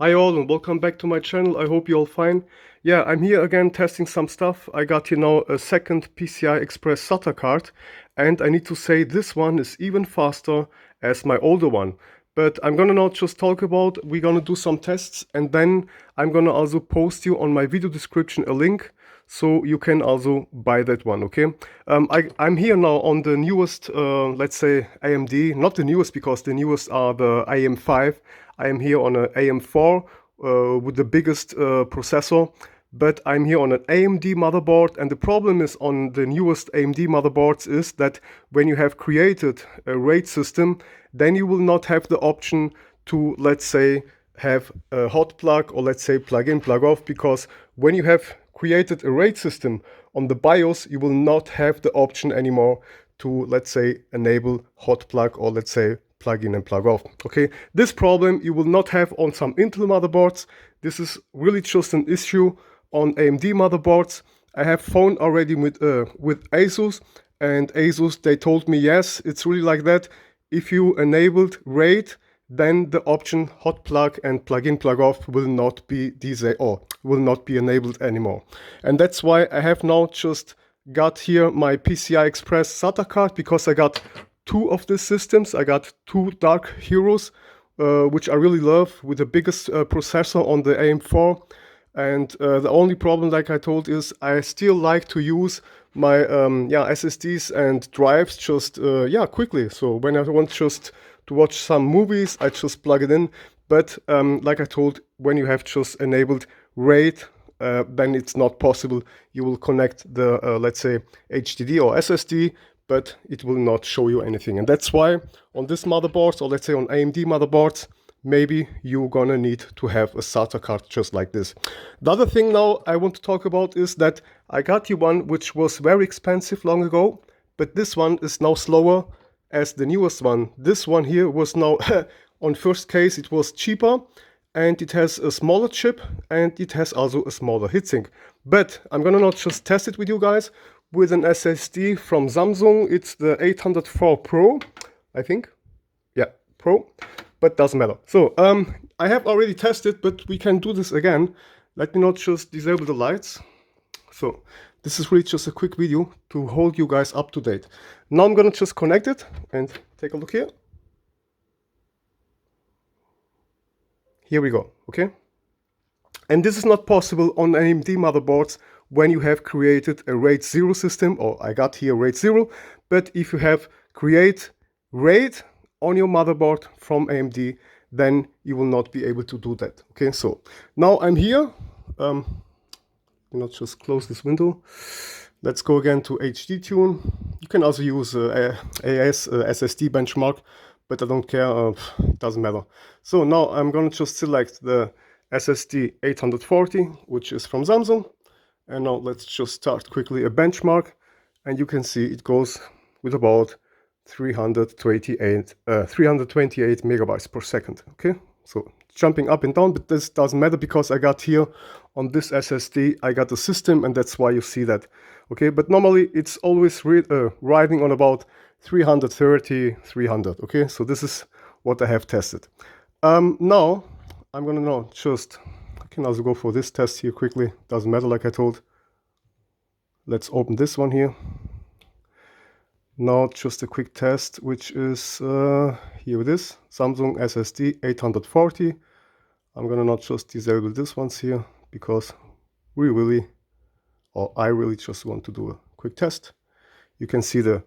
Hi all and welcome back to my channel. I hope you're all fine. Yeah, I'm here again testing some stuff. I got here now a second PCI Express SATA card, and I need to say this one is even faster as my older one. But I'm gonna not just talk about, we're gonna do some tests, and then I'm gonna also post you on my video description a link so you can also buy that one, okay? I'm here now on the newest, let's say AMD, not the newest because the newest are the AM5. I am here on an AM4 with the biggest processor, but I'm here on an AMD motherboard, and the problem is on the newest AMD motherboards is that when you have created a RAID system, then you will not have the option to, let's say, have a hot plug or let's say plug in, plug off, because when you have created a RAID system on the BIOS, you will not have the option anymore to, let's say, enable hot plug or let's say plug in and plug off. Okay, this problem you will not have on some Intel motherboards. This is really just an issue on AMD motherboards. I have phoned already with Asus, and Asus, they told me yes, it's really like that. If you enabled RAID, then the option hot plug and plug in, plug off will not be will not be enabled anymore. And that's why I have now just got here my PCI Express SATA card, because I got two of these systems. I got two Dark Heroes, which I really love, with the biggest processor on the AM4. And the only problem, like I told, is I still like to use my SSDs and drives just quickly. So when I want just to watch some movies, I just plug it in. But like I told, when you have just enabled RAID, then it's not possible. You will connect the let's say HDD or SSD, but it will not show you anything. And that's why on this motherboard, or let's say on AMD motherboards, maybe you're gonna need to have a SATA card just like this. The other thing now I want to talk about is that I got you one which was very expensive long ago, but this one is now slower as the newest one. This one here was now, on first case it was cheaper, and it has a smaller chip, and it has also a smaller heatsink. But I'm gonna not just test it with you guys with an SSD from Samsung. It's the 804 Pro, I think. Yeah, Pro, but doesn't matter. So I have already tested, but we can do this again. Let me not just disable the lights. So this is really just a quick video to hold you guys up to date. Now I'm gonna just connect it and take a look here. Here we go, okay? And this is not possible on AMD motherboards when you have created a RAID 0 system, or I got here RAID 0, but if you have create RAID on your motherboard from AMD, then you will not be able to do that, okay? So now I'm here. Not just close this window. Let's go again to HD Tune. You can also use AS SSD benchmark, but I don't care, it doesn't matter. So now I'm gonna just select the SSD 840, which is from Samsung. And now let's just start quickly a benchmark, and you can see it goes with about 328 megabytes per second, okay? So jumping up and down, but this doesn't matter because I got here on this SSD, I got the system, and that's why you see that, okay? But normally it's always riding on about 330, 300, okay? So this is what I have tested. Now I'm gonna now just, I can also go for this test here quickly, doesn't matter like I told. Let's open this one here. Now just a quick test, which is, here it is, Samsung SSD 840. I'm gonna not just disable this ones here, because I really just want to do a quick test. You can see the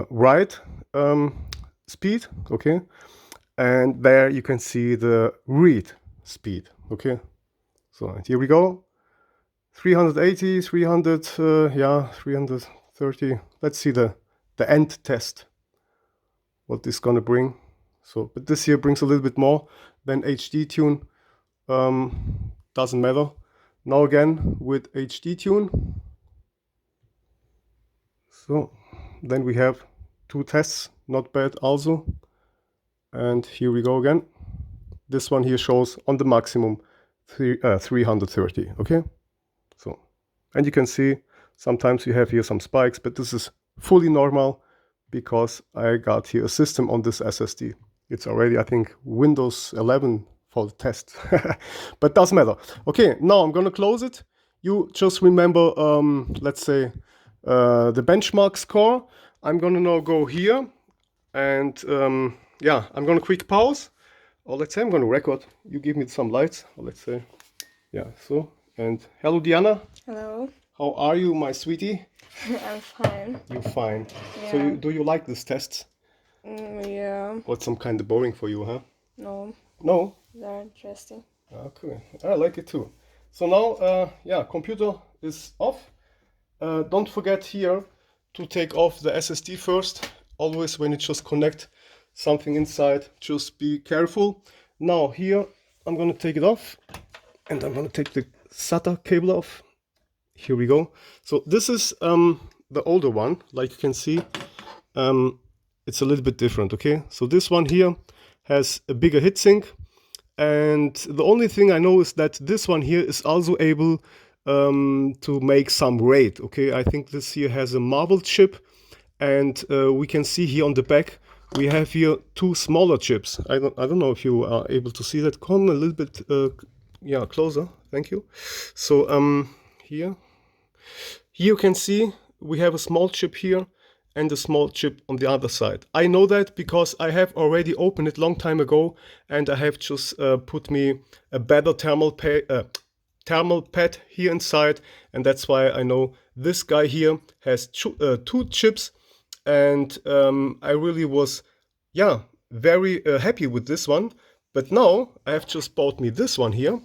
write speed, okay? And there you can see the read speed, okay? So here we go, 380, 300, 330. Let's see the end test, what this is gonna bring. So, but this here brings a little bit more than HD Tune. Doesn't matter. Now again with HD Tune. So then we have two tests, not bad also. And here we go again. This one here shows on the maximum 330, okay? So, and you can see sometimes you have here some spikes, but this is fully normal because I got here a system on this SSD. It's already, I think, Windows 11 for the test. But doesn't matter. Okay, now I'm gonna close it. You just remember, let's say, the benchmark score. I'm gonna now go here and yeah, I'm gonna quick pause. Or let's say I'm gonna record. You give me some lights. Or let's say, yeah, so. And hello, Diana. Hello. How are you, my sweetie? I'm fine. You're fine. Yeah. So do you like these tests? Yeah. What's some kind of boring for you, huh? No. No? They're interesting. Okay, I like it too. So now, yeah, computer is off. Don't forget here to take off the SSD first. Always when you just connect something inside, just be careful. Now here, I'm gonna take it off and I'm gonna take the SATA cable off. Here we go. So this is the older one, like you can see. It's a little bit different, okay? So this one here has a bigger heatsink. And the only thing I know is that this one here is also able to make some RAID, okay? I think this here has a marble chip. And we can see here on the back, we have here two smaller chips. I don't know if you are able to see that. Come a little bit, yeah, closer. Thank you. So here you can see we have a small chip here and a small chip on the other side. I know that because I have already opened it long time ago, and I have just put me a better thermal pad here inside, and that's why I know this guy here has two chips. And I really was, yeah, very happy with this one. But now I have just bought me this one here,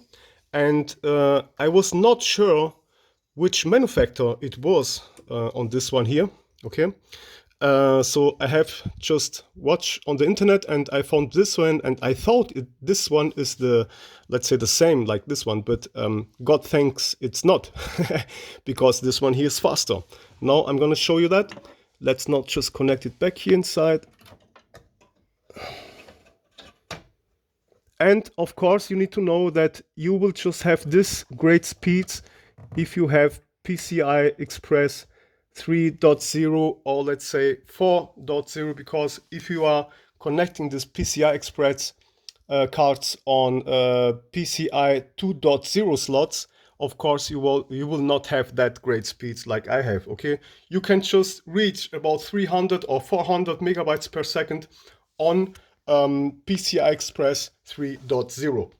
and I was not sure which manufacturer it was on this one here, okay? So I have just watched on the internet and I found this one, and I thought this one is the, let's say, the same like this one, but God thanks it's not, because this one here is faster. Now I'm gonna show you that. Let's not just connect it back here inside. And of course you need to know that you will just have this great speeds if you have PCI Express 3.0 or let's say 4.0, because if you are connecting this PCI Express cards on PCI 2.0 slots, of course you will not have that great speeds like I have, okay? You can just reach about 300 or 400 megabytes per second on PCI Express 3.0.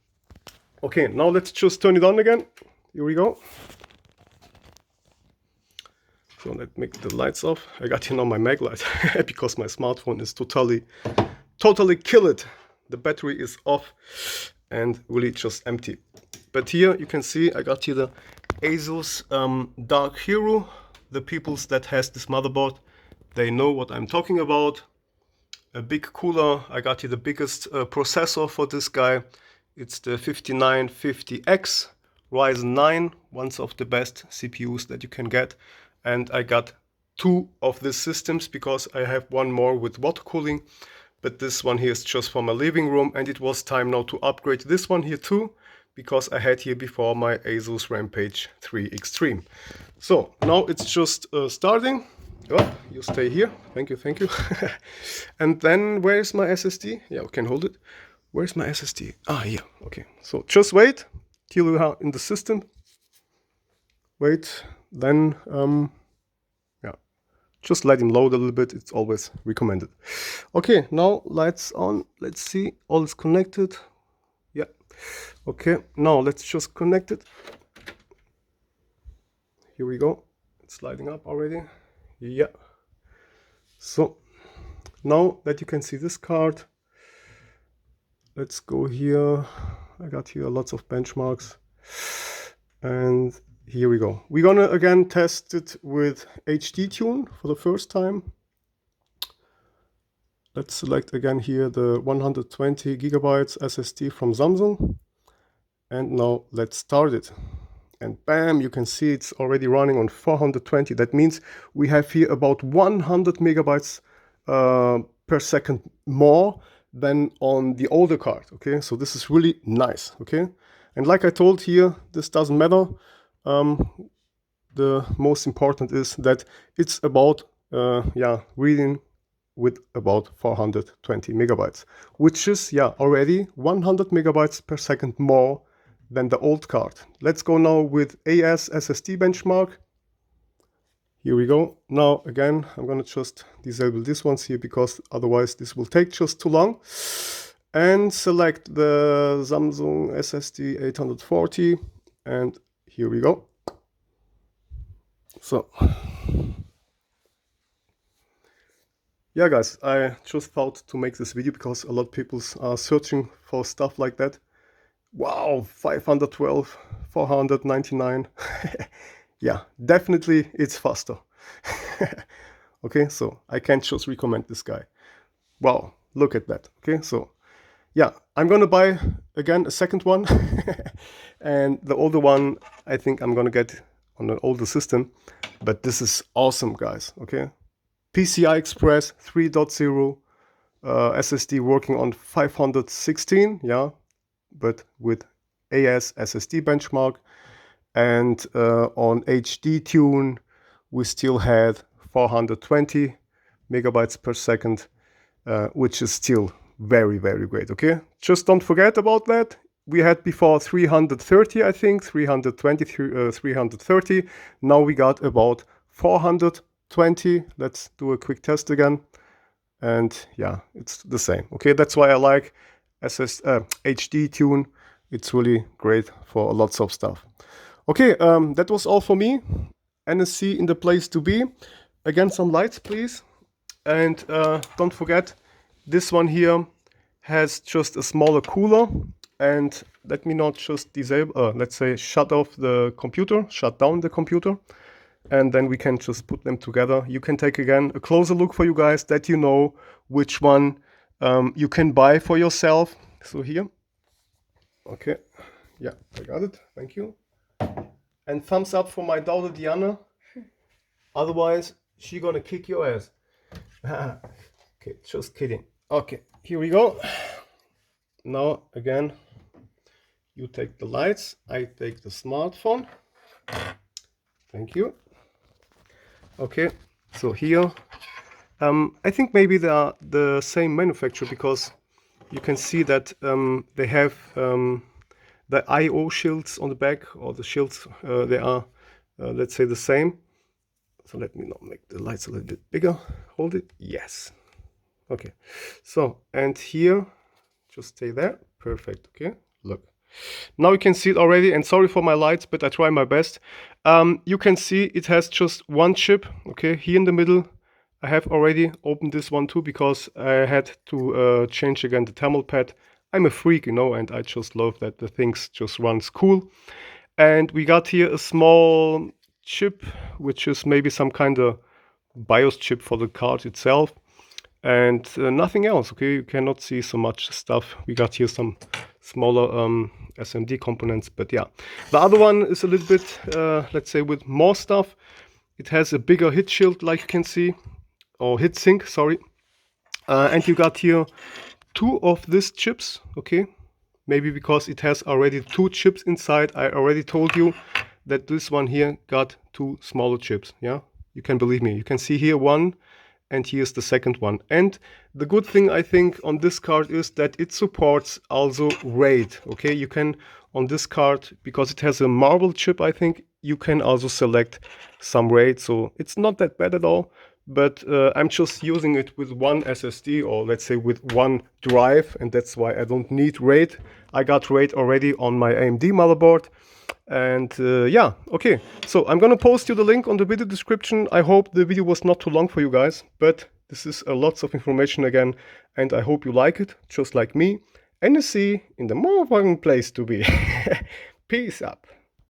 Okay, now let's just turn it on again. Here we go. So let's make the lights off. I got here now my mag light because my smartphone is totally killed. The battery is off and really just empty. But here you can see I got here the Asus Dark Hero. The peoples that has this motherboard, they know what I'm talking about. A big cooler. I got here the biggest processor for this guy. It's the 5950X Ryzen 9, one of the best CPUs that you can get. And I got two of these systems because I have one more with water cooling. But this one here is just for my living room, and it was time now to upgrade this one here too, because I had here before my Asus Rampage 3 Extreme. So now it's just starting. Oh, you stay here. Thank you, thank you. And then where's my SSD? Yeah, we can hold it. Where's my SSD? Ah, here. Okay. So just wait till you are in the system. Wait, then yeah, just let him load a little bit. It's always recommended. Okay, now lights on. Let's see. All is connected. Yeah. Okay, now let's just connect it. Here we go. It's lighting up already. Yeah. So now that you can see this card, let's go here. I got here lots of benchmarks, and here we go. We're gonna again test it with HD Tune for the first time. Let's select again here the 120 gigabytes SSD from Samsung, and now let's start it. And bam, you can see it's already running on 420. That means we have here about 100 megabytes per second more than on the older card, okay? So this is really nice, okay? And like I told here, this doesn't matter. The most important is that it's about yeah, reading with about 420 megabytes, which is, yeah, already 100 megabytes per second more than the old card. Let's go now with AS SSD benchmark. Here we go. Now again, I'm gonna just disable these ones here because otherwise this will take just too long. And select the Samsung SSD 840, and here we go. So yeah guys, I just thought to make this video because a lot of people are searching for stuff like that. Wow, 512, 499. Yeah, definitely it's faster. Okay, so I can't just recommend this guy. Wow, look at that. Okay, so yeah, I'm gonna buy again a second one. And the older one I think I'm gonna get on an older system, but this is awesome guys. Okay, PCI Express 3.0 SSD working on 516, yeah, but with AS SSD benchmark, and on HD tune we still had 420 megabytes per second, which is still very, very great. Okay, just don't forget about that. We had before 330, I think 320, 330. Now we got about 420. Let's do a quick test again, and yeah, it's the same. Okay, that's why I like HD tune. It's really great for lots of stuff. Okay, that was all for me. NSC in the place to be. Again, some lights please, and don't forget, this one here has just a smaller cooler. And let me not just disable, let's say shut off the computer, shut down the computer, and then we can just put them together. You can take again a closer look for you guys, that you know which one you can buy for yourself. So here, okay, yeah, I got it, thank you. And thumbs up for my daughter Diana, otherwise she gonna kick your ass. Okay, just kidding. Okay, here we go. Now again, you take the lights, I take the smartphone. Thank you. Okay, so here, I think maybe they are the same manufacturer, because you can see that they have the I/O shields on the back, or the shields, they are, let's say, the same. So let me now make the lights a little bit bigger. Hold it, yes. Okay, so, and here, just stay there, perfect, okay, look. Now you can see it already, and sorry for my lights, but I try my best. You can see it has just one chip, okay, here in the middle. I have already opened this one too, because I had to change again the thermal pad. I'm a freak, you know, and I just love that the things just runs cool. And we got here a small chip, which is maybe some kind of BIOS chip for the card itself. And nothing else, okay, you cannot see so much stuff. We got here some smaller SMD components, but yeah. The other one is a little bit, let's say, with more stuff. It has a bigger heat shield, like you can see, or heat sink, sorry. And you got here two of these chips, okay. Maybe because it has already two chips inside. I already told you that this one here got two smaller chips, yeah. You can believe me. You can see here one, and here's the second one. And the good thing I think on this card is that it supports also RAID. Okay, you can on this card, because it has a marble chip, I think you can also select some RAID. So it's not that bad at all, but I'm just using it with one SSD, or let's say with one drive, and that's why I don't need RAID. I got RAID already on my AMD motherboard. And yeah, okay, so I'm gonna post you the link on the video description. I hope the video was not too long for you guys, but this is lots of information again, and I hope you like it, just like me. NSC in the motherfucking place to be. Peace up.